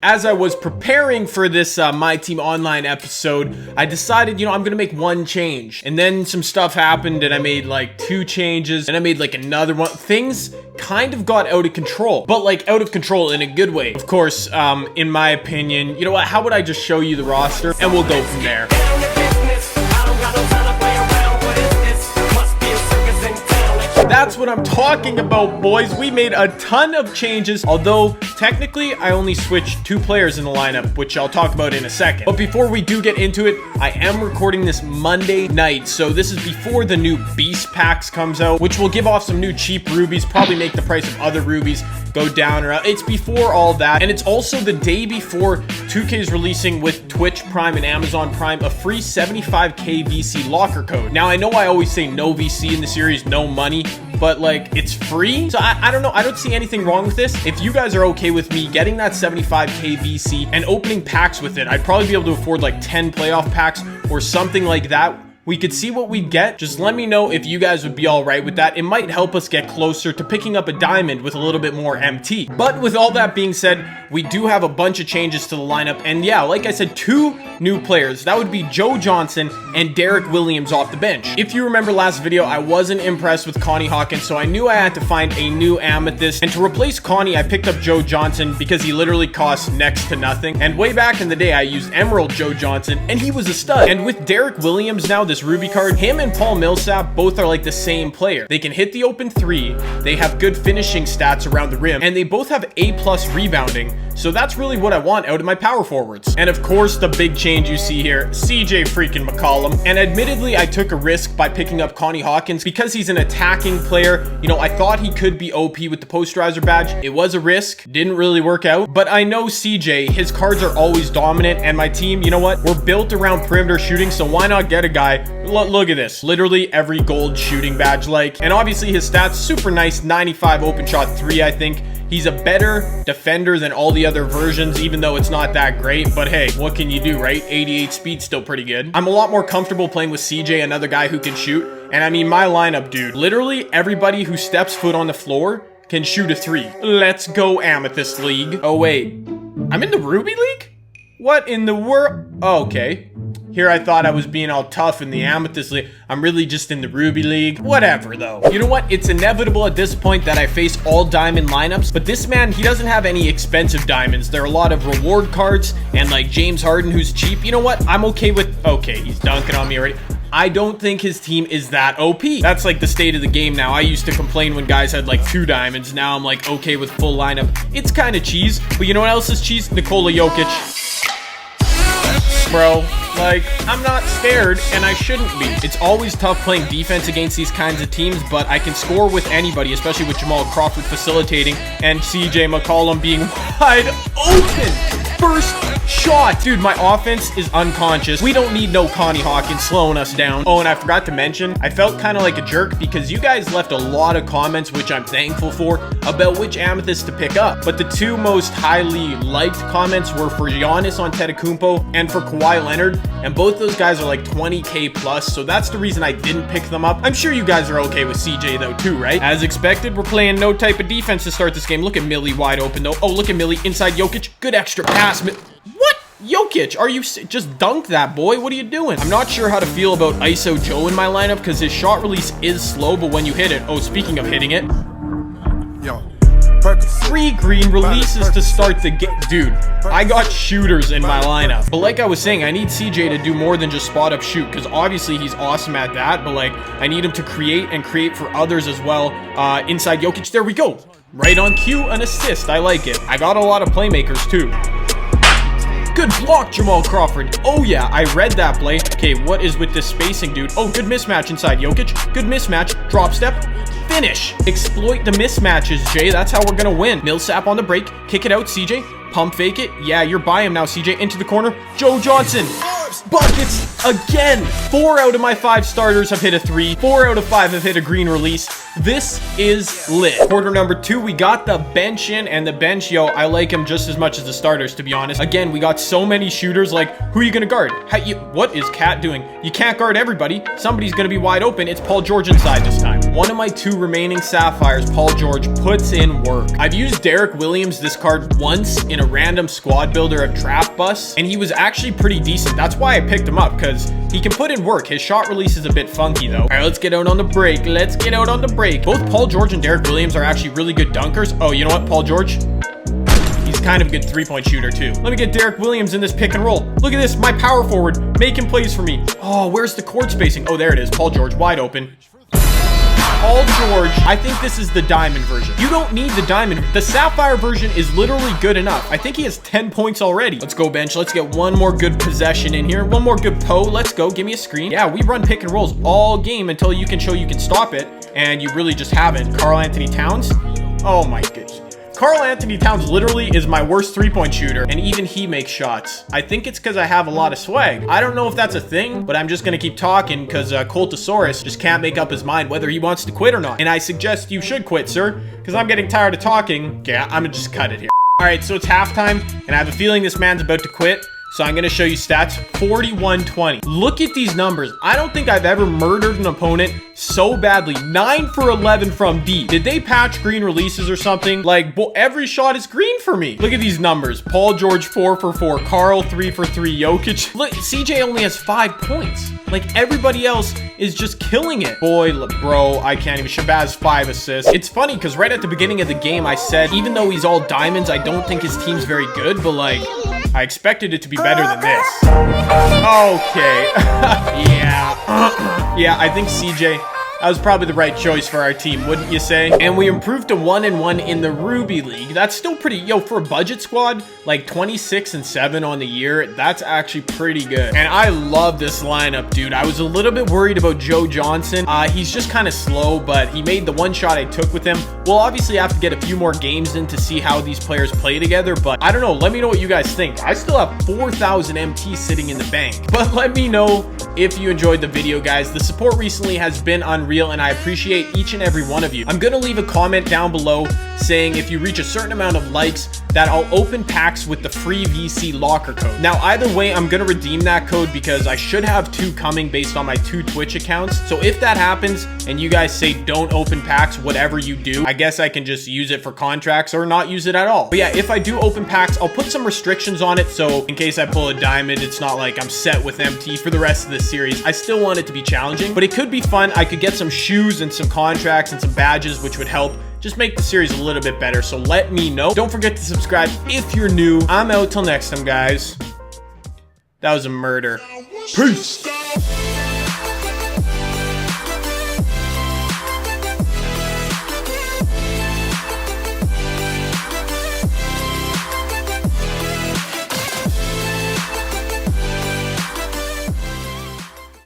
As I was preparing for this My Team Online episode, I decided, I'm gonna make one change. And then some stuff happened and I made like 2 changes and I made like another one. Things kind of got out of control, but like out of control in a good way. Of course, in my opinion, you know what, how would I just show you the roster and we'll go from there. That's what I'm talking about, boys. We made a ton of changes, although technically I only switched 2 players in the lineup, which I'll talk about in a second. But before we do get into it, I am recording this Monday night, so this is before the new Beast Packs comes out, which will give off some new cheap rubies, probably make the price of other rubies go down or up. It's before all that, and it's also the day before 2K is releasing with Twitch Prime and Amazon Prime a free 75k VC locker code. Now, I know I always say no VC in the series, no money, but like it's free, so I don't know, I don't see anything wrong with this. If you guys are okay with me getting that 75k VC and opening packs with it, I'd probably be able to afford like 10 playoff packs or something like that. We could see what we get. Just let me know if you guys would be all right with that. It might help us get closer to picking up a diamond with a little bit more MT. But with all that being said, we do have a bunch of changes to the lineup. And yeah, like I said, 2 new players. That would be Joe Johnson and Derek Williams off the bench. If you remember last video, I wasn't impressed with Connie Hawkins, so I knew I had to find a new Amethyst. And to replace Connie, I picked up Joe Johnson because he literally costs next to nothing. And way back in the day, I used Emerald Joe Johnson, and he was a stud. And with Derek Williams now, this Ruby card, him and Paul Millsap both are like the same player. They can hit the open 3, they have good finishing stats around the rim, and they both have A+ rebounding. So that's really what I want out of my power forwards. And of course, the big change you see here, CJ freaking McCollum. And admittedly, I took a risk by picking up Connie Hawkins because he's an attacking player. I thought he could be OP with the posterizer badge. It was a risk, didn't really work out. But I know CJ, his cards are always dominant, and my team, you know what? We're built around perimeter shooting, so why not get a guy? Look at this, literally every gold shooting badge and obviously his stats, super nice, 95 open shot 3, I think. He's a better defender than all the other versions, even though it's not that great. But hey, what can you do, right? 88 speed, still pretty good. I'm a lot more comfortable playing with CJ, another guy who can shoot. And I mean, my lineup, dude, literally everybody who steps foot on the floor can shoot a 3. Let's go, Amethyst League. Oh, wait. I'm in the Ruby League? What in the world? Oh, okay. Here I thought I was being all tough in the Amethyst League. I'm really just in the Ruby League. Whatever, though. You know what? It's inevitable at this point that I face all diamond lineups, but this man, he doesn't have any expensive diamonds. There are a lot of reward cards and like James Harden, who's cheap. You know what? I'm okay with... Okay, he's dunking on me already. I don't think his team is that OP. That's like the state of the game now. I used to complain when guys had like 2 diamonds. Now I'm like okay with full lineup. It's kind of cheese, but you know what else is cheese? Nikola Jokic. Bro, like, I'm not scared, and I shouldn't be. It's always tough playing defense against these kinds of teams, but I can score with anybody, especially with Jamal Crawford facilitating and CJ McCollum being wide open. First shot. Dude, my offense is unconscious. We don't need no Connie Hawkins slowing us down. Oh, and I forgot to mention, I felt kind of like a jerk because you guys left a lot of comments, which I'm thankful for, about which Amethyst to pick up. But the 2 most highly liked comments were for Giannis Antetokounmpo and for Kawhi Leonard, and both those guys are like 20k plus, so that's the reason I didn't pick them up. I'm sure you guys are okay with CJ though too, right? As expected, we're playing no type of defense to start this game. Look at Millie wide open though. Oh, look at Millie inside Jokic. Good extra pass. What? Jokic, are you just dunked that, boy? What are you doing? I'm not sure how to feel about ISO Joe in my lineup because his shot release is slow, but when you hit it, oh, speaking of hitting it, 3 green releases to start the game. Dude, I got shooters in my lineup. But like I was saying, I need CJ to do more than just spot up shoot, because obviously he's awesome at that, but like I need him to create and create for others as well. Inside Jokic, there we go. Right on cue, an assist. I like it. I got a lot of playmakers too. Good block, Jamal Crawford. Oh yeah, I read that play. Okay, what is with this spacing, dude? Oh, good mismatch inside Jokic. Good mismatch. Drop step. Finish. Exploit the mismatches, Jay. That's how we're gonna win. Millsap on the break. Kick it out, CJ. Pump fake it. Yeah, you're by him now, CJ. Into the corner. Joe Johnson. Buckets again. 4 out of my 5 starters have hit a 3. 4 out of 5 have hit a green release. This is lit. Quarter number 2, we got the bench in, and the bench, yo, I like him just as much as the starters, to be honest. Again, we got so many shooters. Like, who are you gonna guard? What is Cat doing? You can't guard everybody. Somebody's gonna be wide open. It's Paul George inside this time. one of my 2 remaining sapphires, Paul George, puts in work. I've used Derek Williams, this card, once in a random squad builder of Draft Bus, and he was actually pretty decent. That's why I picked him up, because he can put in work. His shot release is a bit funky, though. All right, let's get out on the break. Let's get out on the break. Both Paul George and Derek Williams are actually really good dunkers. Oh, you know what, Paul George? He's kind of a good 3-point shooter too. Let me get Derek Williams in this pick and roll. Look at this, my power forward making plays for me. Oh, where's the court spacing? Oh, there it is. Paul George wide open. Paul George, I think this is the diamond version. You don't need the diamond. The sapphire version is literally good enough. I think he has 10 points already. Let's go, bench. Let's get one more good possession in here. One more good Let's go. Give me a screen. Yeah, we run pick and rolls all game until you can show you can stop it, and you really just haven't. Karl Anthony Towns. Oh my goodness. Karl Anthony Towns literally is my worst 3-point shooter, and even he makes shots. I think it's because I have a lot of swag. I don't know if that's a thing, but I'm just going to keep talking because Coltosaurus just can't make up his mind whether he wants to quit or not. And I suggest you should quit, sir, because I'm getting tired of talking. Yeah, I'm going to just cut it here. All right, so it's halftime, and I have a feeling this man's about to quit. So I'm going to show you stats. 41-20. Look at these numbers. I don't think I've ever murdered an opponent so badly. 9 for 11 from deep. Did they patch green releases or something? Like, every shot is green for me. Look at these numbers. Paul George 4 for 4. Karl 3 for 3. Jokic. Look, CJ only has 5 points. Like, everybody else is just killing it. Boy, bro, I can't even. Shabazz 5 assists. It's funny because right at the beginning of the game, I said, even though he's all diamonds, I don't think his team's very good, but like, I expected it to be better than this. Okay. Yeah. Yeah, I think CJ, that was probably the right choice for our team, wouldn't you say? And we improved to 1-1 in the Ruby League. That's still pretty, for a budget squad, like 26-7 on the year, that's actually pretty good. And I love this lineup, dude. I was a little bit worried about Joe Johnson. He's just kind of slow, but he made the one shot I took with him. We'll obviously have to get a few more games in to see how these players play together, but I don't know. Let me know what you guys think. I still have 4,000 MT sitting in the bank, but let me know if you enjoyed the video, guys. The support recently has been unreal, and I appreciate each and every one of you. I'm gonna leave a comment down below saying if you reach a certain amount of likes that I'll open packs with the free VC locker code. Now, either way, I'm gonna redeem that code because I should have 2 coming based on my 2 Twitch accounts. So if that happens and you guys say don't open packs, whatever you do, I guess I can just use it for contracts or not use it at all. But yeah, if I do open packs, I'll put some restrictions on it. So in case I pull a diamond, it's not like I'm set with MT for the rest of the series. I still want it to be challenging, but it could be fun. I could get some shoes and some contracts and some badges, which would help just make the series a little bit better. So let me know. Don't forget to subscribe if you're new. I'm out till next time, guys. That was a murder. Peace.